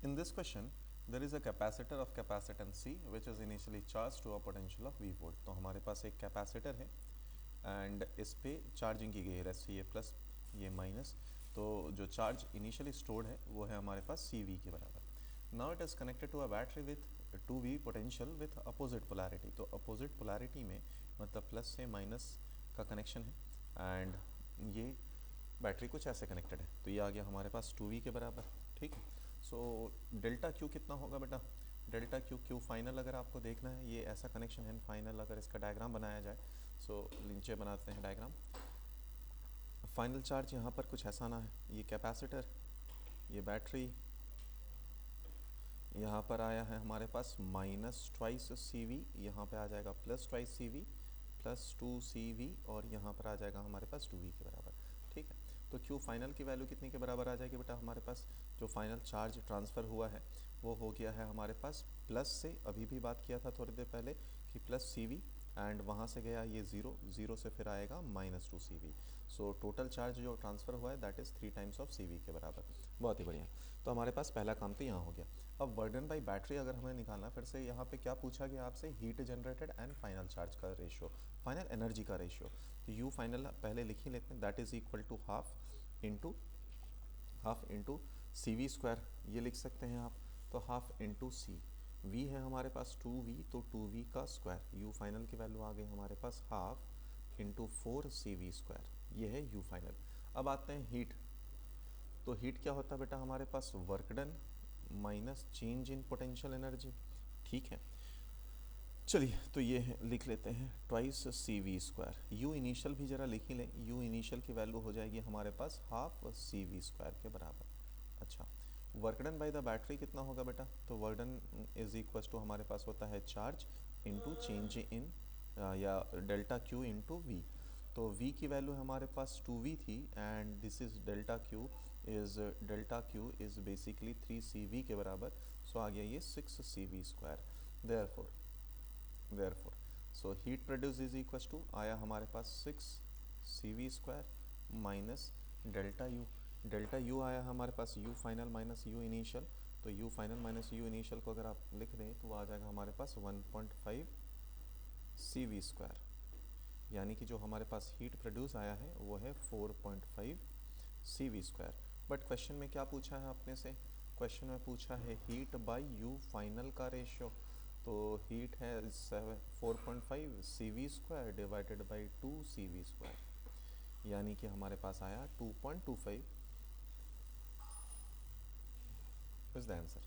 In this question, there is a capacitor of capacitance C which is initially charged to a potential of V volt. तो हमारे पास एक capacitor है and इस पे charging की गई है, ये प्लस ये माइनस, तो जो चार्ज इनिशियली स्टोर्ड है वो है हमारे पास CV के बराबर. Now it is connected to a battery with 2V potential with opposite polarity. तो अपोजिट पोलैरिटी में मतलब प्लस से माइनस का कनेक्शन है एंड ये बैटरी कुछ ऐसे कनेक्टेड है, तो ये आ गया हमारे पास 2V के बराबर. ठीक है. सो डेल्टा क्यू कितना होगा बेटा? डेल्टा क्यू फाइनल अगर आपको देखना है, ये ऐसा कनेक्शन है फाइनल, अगर इसका डायग्राम बनाया जाए, सो नीचे बनाते हैं डायग्राम. फाइनल चार्ज यहाँ पर कुछ ऐसा ना है, ये कैपेसिटर, ये बैटरी, यहाँ पर आया है हमारे पास माइनस ट्वाइस CV, यहाँ पे आ जाएगा plus twice CV plus 2CV और यहाँ पर आ जाएगा हमारे पास 2V के बराबर. ठीक है. तो Q फाइनल की वैल्यू कितने के बराबर आ जाएगी बेटा? हमारे पास जो फाइनल चार्ज ट्रांसफ़र हुआ है वो हो गया है हमारे पास प्लस से, अभी भी बात किया था थोड़ी देर पहले कि प्लस CV एंड वहाँ से गया ये ज़ीरो से फिर आएगा minus 2CV. So total charge जो ट्रांसफ़र हुआ है that is 3 times of CV के बराबर. बहुत ही बढ़िया. तो हमारे पास पहला काम तो यहाँ हो गया. अब बर्डन बाई बैटरी अगर हमें निकालना, फिर से यहाँ पे क्या पूछा गया आपसे? Heat generated and final charge का रेशियो, फाइनल एनर्जी का रेशियो. तो यू फाइनल पहले लिख ही लेते हैं, that is equal to half into CV square, ये लिख सकते हैं आप. तो हाफ इंटू सी, V है हमारे पास 2V, तो 2V का स्क्वायर, यू फाइनल की वैल्यू आ गई हमारे पास हाफ इंटू 4CV स्क्वायर, ये है यू फाइनल. अब आते हैं हीट. तो हीट क्या होता है बेटा? हमारे पास work done minus change in potential energy. ठीक है. चलिए तो ये है, लिख लेते हैं twice CV square. U initial भी ज़रा लिख ही लें, यू इनिशियल की वैल्यू हो जाएगी हमारे पास हाफ CV स्क्वायर के बराबर. अच्छा, work done by the battery कितना होगा बेटा? तो work done is equal to हमारे पास होता है चार्ज इनटू चेंज इन या डेल्टा क्यू इनटू V. तो V की वैल्यू हमारे पास 2V थी and this is delta Q is basically 3CV के बराबर. सो आ गया ये 6CV square. Therefore so heat produce is equal to आया हमारे पास 6CV square minus delta you आया हमारे पास u final minus u initial. तो you final minus u initial को अगर आप लिख दें तो वो आ जाएगा हमारे पास 1.5 CV स्क्वायर, यानी कि जो हमारे पास हीट प्रोड्यूस आया है वो है 4.5 CV स्क्वायर. बट क्वेश्चन में क्या पूछा है आपने से? क्वेश्चन में पूछा है हीट बाय यू फाइनल का रेशियो. तो हीट है 4.5 CV square divided by 2 CV square, यानी कि हमारे पास आया 2.25 इज द आंसर.